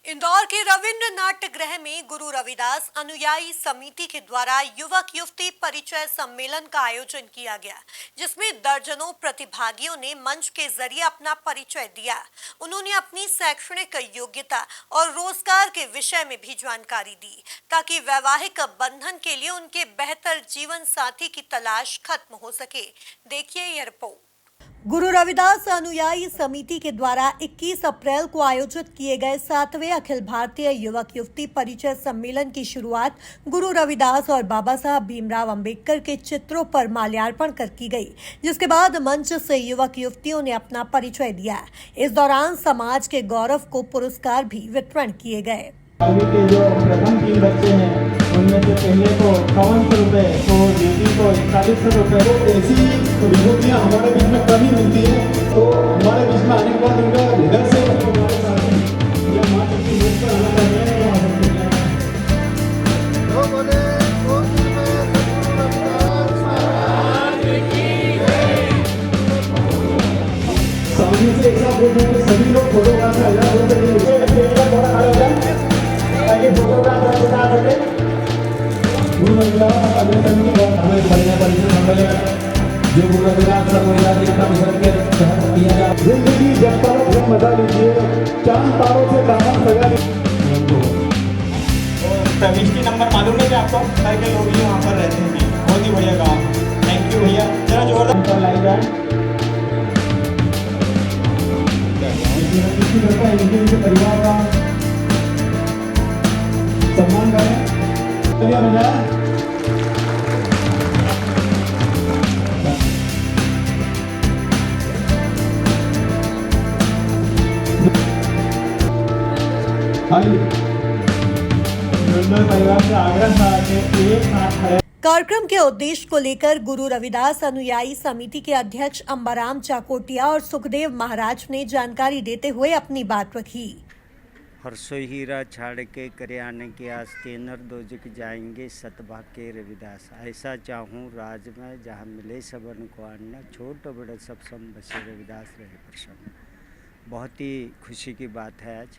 इंदौर के रविंद्र नाट्यगृह में गुरु रविदास अनुयायी समिति के द्वारा युवक युवती परिचय सम्मेलन का आयोजन किया गया, जिसमें दर्जनों प्रतिभागियों ने मंच के जरिए अपना परिचय दिया। उन्होंने अपनी शैक्षणिक योग्यता और रोजगार के विषय में भी जानकारी दी, ताकि वैवाहिक बंधन के लिए उनके बेहतर जीवन साथी की तलाश खत्म हो सके। देखिए यह रिपोर्ट। गुरु रविदास अनुयायी समिति के द्वारा 21 अप्रैल को आयोजित किए गए 7वें अखिल भारतीय युवक युवती परिचय सम्मेलन की शुरुआत गुरु रविदास और बाबा साहब भीमराव अंबेडकर के चित्रों पर माल्यार्पण कर की गई, जिसके बाद मंच से युवक युवतियों ने अपना परिचय दिया। इस दौरान समाज के गौरव को पुरस्कार भी वितरण किए गए। के जो प्रथम 3 बच्चे हैं उनमें से पहले को 58 रुपए तो द्वितीय को 41 रुपए। तो ऐसी विभूतियाँ हमारे बीच में कमी मिलती है, तो हमारे बीच में आने के बाद उनका हृदय से हमारे साथ या माँ शक्ति मुझ पर आना चाहिए तो आ सकते हैं। सामने से एक साथ बोलते हैं सभी लोग फोटोग्राफ में हजार रुपए थोड़ा खड़ा हो जाए ताकि फोटोग्राफ बता सके। गुरु रविदास हमें परिचय सम्मेलन जो गुरु रविदास किया जाए। जिंदगी जब तक जब मजा लीजिए, चांद तारों से दामन सजा लीजिए। और प्रविष्टि नंबर मालूम है कि आपको करके लोग ही वहाँ पर रहते हैं। बहुत ही बढ़िया काम, थैंक यू भैया। जरा जोरदार लाई जाए। किसी तरह का इनके परिवार का सम्मान करें। चलिए भैया परिवार से आग्रह था कि एक साथ खड़े। कार्यक्रम के उद्देश्य को लेकर गुरु रविदास अनुयायी समिति के अध्यक्ष अंबाराम चाकोटिया और सुखदेव महाराज ने जानकारी देते हुए अपनी बात रखी। हर्षो हीरा छाड़ के करियाने के आस्ते नर दोजक जाएंगे सतभाग्य रविदास। ऐसा चाहूँ राज में जहाँ मिले सबन को अन्न, छोट बड़े सब सम बसे रविदास रहे प्रसन्न। बहुत ही खुशी की बात है। आज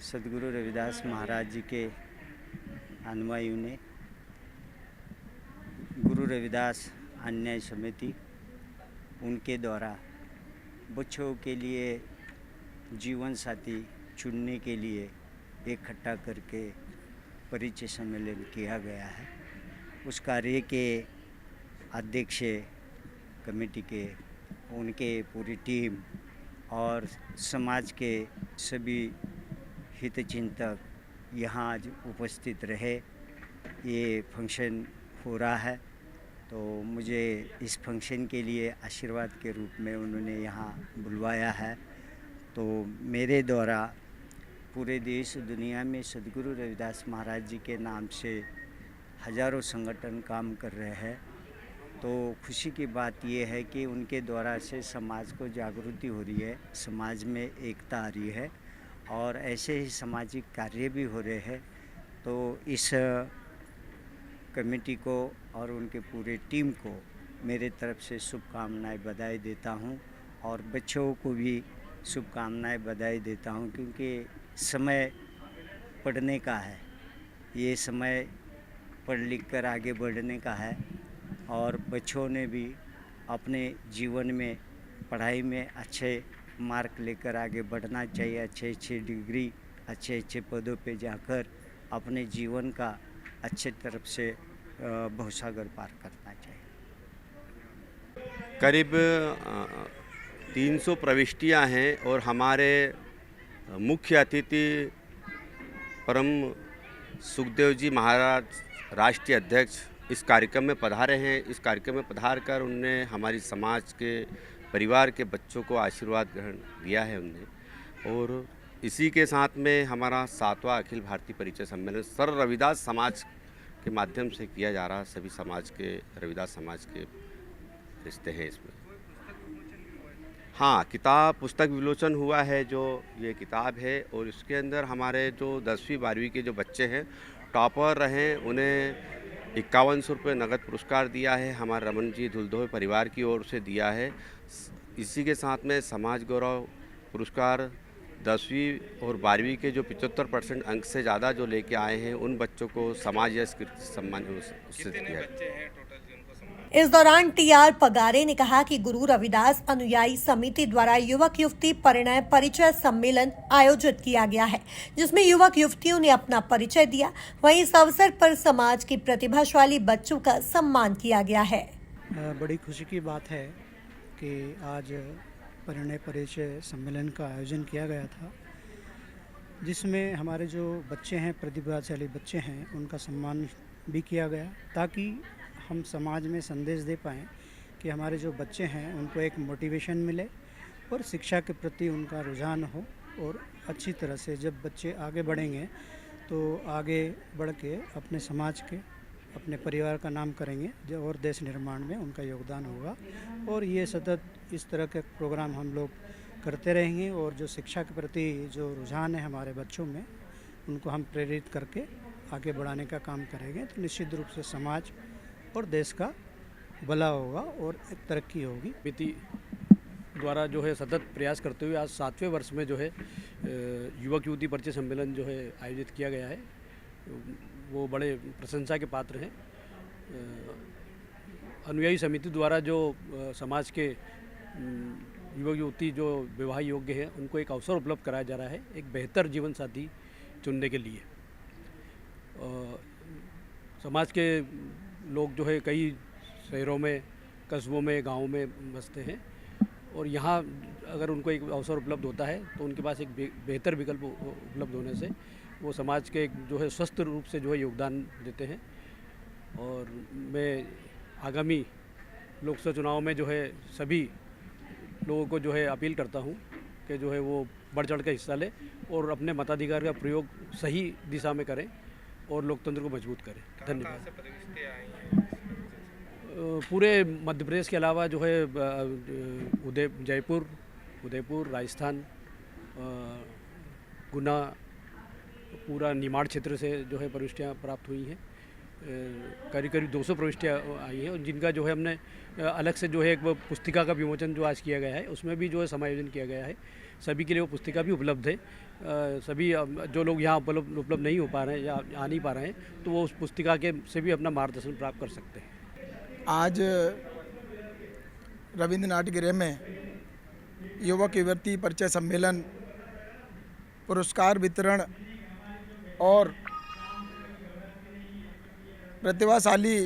सदगुरु रविदास महाराज जी के अनुयायियों ने गुरु रविदास अन्याय समिति उनके द्वारा बच्चों के लिए जीवन साथी चुनने के लिए इकट्ठा करके परिचय सम्मेलन किया गया है। उस कार्य के अध्यक्ष कमेटी के उनके पूरी टीम और समाज के सभी हितचिंतक यहाँ आज उपस्थित रहे। ये फंक्शन हो रहा है, तो मुझे इस फंक्शन के लिए आशीर्वाद के रूप में उन्होंने यहाँ बुलवाया है। तो मेरे द्वारा पूरे देश दुनिया में सदगुरु रविदास महाराज जी के नाम से हजारों संगठन काम कर रहे हैं। तो खुशी की बात ये है कि उनके द्वारा से समाज को जागृति हो रही है, समाज में एकता आ रही है और ऐसे ही सामाजिक कार्य भी हो रहे हैं। तो इस कमेटी को और उनके पूरे टीम को मेरे तरफ से शुभकामनाएं बधाई देता हूं और बच्चों को भी शुभकामनाएं बधाई देता हूं, क्योंकि समय पढ़ने का है। ये समय पढ़ लिख कर आगे बढ़ने का है और बच्चों ने भी अपने जीवन में पढ़ाई में अच्छे मार्क लेकर आगे बढ़ना चाहिए। अच्छे डिग्री अच्छे पदों पे जाकर अपने जीवन का अच्छे तरफ से भवसागर पार करना चाहिए। करीब 300 प्रविष्टियां हैं और हमारे मुख्य अतिथि परम सुखदेव जी महाराज राष्ट्रीय अध्यक्ष इस कार्यक्रम में पधारे हैं। इस कार्यक्रम में पधार कर उनने हमारी समाज के परिवार के बच्चों को आशीर्वाद ग्रहण दिया है उनने। और इसी के साथ में हमारा 7वां अखिल भारतीय परिचय सम्मेलन सर रविदास समाज के माध्यम से किया जा रहा। सभी समाज के रविदास समाज के रिश्ते हैं इसमें। हाँ, पुस्तक विमोचन हुआ है। जो ये किताब है और इसके अंदर हमारे जो 10वीं 12वीं के जो बच्चे हैं टॉपर रहे, उन्हें 5100 रुपये नगद पुरस्कार दिया है। हमारे रमन जी धुलदोहे परिवार की ओर से दिया है। इसी के साथ में समाज गौरव पुरस्कार 10वीं और 12वीं के जो 75% अंक से ज़्यादा जो लेके आए हैं उन बच्चों को समाज यश सम्मान उससे किया है। इस दौरान टीआर पगारे ने कहा कि गुरु रविदास अनुयायी समिति द्वारा युवक युवती परिणय परिचय सम्मेलन आयोजित किया गया है, जिसमें युवक युवतियों ने अपना परिचय दिया। वहीं इस अवसर पर समाज के प्रतिभाशाली बच्चों का सम्मान किया गया है। बड़ी खुशी की बात है कि आज परिणय परिचय सम्मेलन का आयोजन किया गया था, जिसमें हमारे जो बच्चे हैं, प्रतिभाशाली बच्चे हैं, उनका सम्मान भी किया गया, ताकि हम समाज में संदेश दे पाएँ कि हमारे जो बच्चे हैं उनको एक मोटिवेशन मिले और शिक्षा के प्रति उनका रुझान हो, और अच्छी तरह से जब बच्चे आगे बढ़ेंगे तो आगे बढ़ के अपने समाज के, अपने परिवार का नाम करेंगे और देश निर्माण में उनका योगदान होगा। और ये सतत इस तरह के प्रोग्राम हम लोग करते रहेंगे, और जो शिक्षा के प्रति जो रुझान है हमारे बच्चों में, उनको हम प्रेरित करके आगे बढ़ाने का काम करेंगे, तो निश्चित रूप से समाज और देश का भला होगा और एक तरक्की होगी। समिति द्वारा जो है सतत प्रयास करते हुए आज 7वें वर्ष में जो है युवक युवती परिचय सम्मेलन जो है आयोजित किया गया है, वो बड़े प्रशंसा के पात्र हैं। अनुयायी समिति द्वारा जो समाज के युवक युवती जो विवाह योग्य हैं उनको एक अवसर उपलब्ध कराया जा रहा है एक बेहतर जीवन साथी चुनने के लिए। समाज के लोग जो है कई शहरों में, कस्बों में, गाँवों में बसते हैं, और यहाँ अगर उनको एक अवसर उपलब्ध होता है तो उनके पास एक बेहतर विकल्प उपलब्ध होने से वो समाज के जो है स्वस्थ रूप से जो है योगदान देते हैं। और मैं आगामी लोकसभा चुनाव में जो है सभी लोगों को जो है अपील करता हूँ कि जो है वो बढ़ चढ़ के हिस्सा लें और अपने मताधिकार का प्रयोग सही दिशा में करें और लोकतंत्र को मजबूत करें। धन्यवाद। पूरे मध्य प्रदेश के अलावा जो है जयपुर, उदयपुर, राजस्थान, गुना, पूरा निमाड़ क्षेत्र से जो है प्रविष्टियाँ प्राप्त हुई हैं। करीब 200 प्रविष्टियाँ आई हैं, और जिनका जो है हमने अलग से जो है एक पुस्तिका का विमोचन जो आज किया गया है, उसमें भी जो है समायोजन किया गया है। सभी के लिए वो पुस्तिका भी उपलब्ध है। सभी जो लोग यहाँ उपलब्ध नहीं हो पा रहे हैं या आ नहीं पा रहे हैं, तो वो उस पुस्तिका के से भी अपना मार्गदर्शन प्राप्त कर सकते हैं। आज रविंद्र नाट्यगृह में युवक युवती परिचय सम्मेलन, पुरस्कार वितरण और प्रतिभाशाली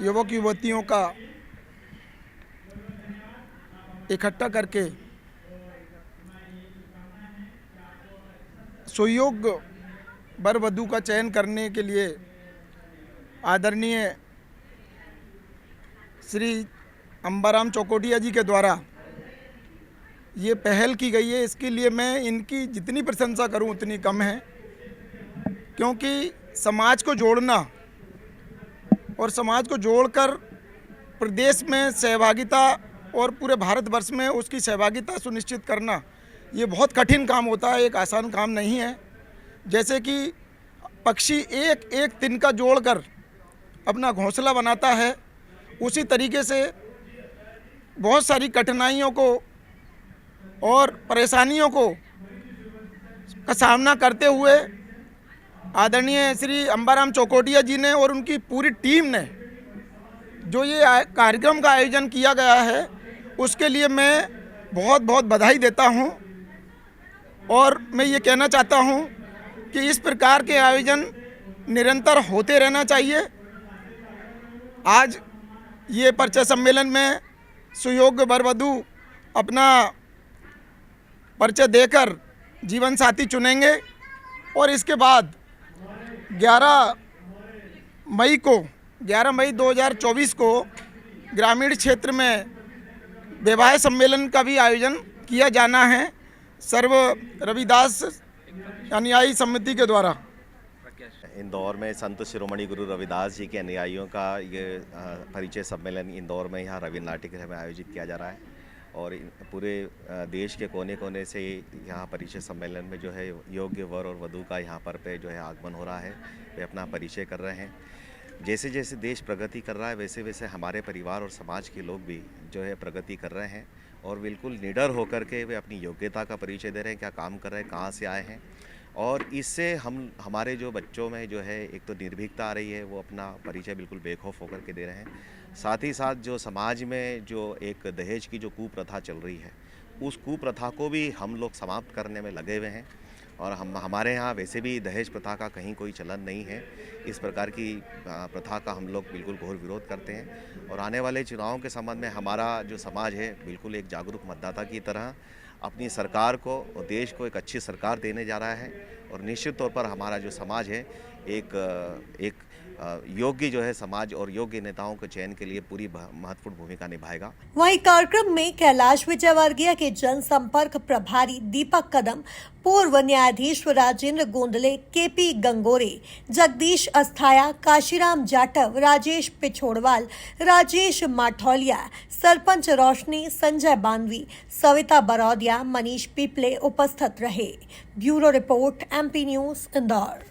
युवक युवतियों का इकट्ठा करके सुयोग्य वर वधू का चयन करने के लिए आदरणीय श्री अंबाराम चौकोटिया जी के द्वारा ये पहल की गई है। इसके लिए मैं इनकी जितनी प्रशंसा करूं उतनी कम है, क्योंकि समाज को जोड़ना और समाज को जोड़कर प्रदेश में सहभागिता और पूरे भारतवर्ष में उसकी सहभागिता सुनिश्चित करना, ये बहुत कठिन काम होता है, एक आसान काम नहीं है। जैसे कि पक्षी एक एक तिनका जोड़कर अपना घोंसला बनाता है, उसी तरीके से बहुत सारी कठिनाइयों को और परेशानियों को का सामना करते हुए आदरणीय श्री अंबाराम चौकोटिया जी ने और उनकी पूरी टीम ने जो ये कार्यक्रम का आयोजन किया गया है, उसके लिए मैं बहुत बहुत बधाई देता हूं। और मैं ये कहना चाहता हूं कि इस प्रकार के आयोजन निरंतर होते रहना चाहिए। आज ये परिचय सम्मेलन में सुयोग्य वर वधू अपना परिचय देकर जीवन साथी चुनेंगे, और इसके बाद 11 मई 2024 को ग्रामीण क्षेत्र में विवाह सम्मेलन का भी आयोजन किया जाना है सर्व रविदास अनुयायी समिति के द्वारा। इंदौर में संत शिरोमणि गुरु रविदास जी के अनुयायियों का ये परिचय सम्मेलन इंदौर में यहाँ रविंद्र नाट्यगृह में आयोजित किया जा रहा है, और पूरे देश के कोने कोने से यहाँ परिचय सम्मेलन में जो है योग्य वर और वधू का यहाँ पर पे जो है आगमन हो रहा है, वे अपना परिचय कर रहे हैं। जैसे जैसे देश प्रगति कर रहा है, वैसे वैसे हमारे परिवार और समाज के लोग भी जो है प्रगति कर रहे हैं, और बिल्कुल निडर होकर के वे अपनी योग्यता का परिचय दे रहे हैं, क्या काम कर रहे हैं, कहाँ से आए हैं। और इससे हमारे जो बच्चों में जो है एक तो निर्भीकता आ रही है, वो अपना परिचय बिल्कुल बेखौफ होकर के दे रहे हैं। साथ ही साथ जो समाज में जो एक दहेज की जो कुप्रथा चल रही है, उस कुप्रथा को भी हम लोग समाप्त करने में लगे हुए हैं। और हमारे यहाँ वैसे भी दहेज प्रथा का कहीं कोई चलन नहीं है। इस प्रकार की प्रथा का हम लोग बिल्कुल घोर विरोध करते हैं। और आने वाले चुनावों के संबंध में हमारा जो समाज है बिल्कुल एक जागरूक मतदाता की तरह अपनी सरकार को और देश को एक अच्छी सरकार देने जा रहा है। और निश्चित तौर पर हमारा जो समाज है एक योग्य जो है समाज और योग्य नेताओं के चयन के लिए पूरी महत्वपूर्ण भूमिका निभाएगा। वहीं कार्यक्रम में कैलाश विजयवर्गीय के जनसंपर्क प्रभारी दीपक कदम, पूर्व न्यायाधीश राजेंद्र गोंदले, केपी गंगोरे, जगदीश अस्थाया, काशीराम जाटव, राजेश पिछोड़वाल, राजेश माठौलिया, सरपंच रोशनी, संजय बानवी, सविता बरौदिया, मनीष पीपले उपस्थित रहे। Bureau report, MP news, Indore.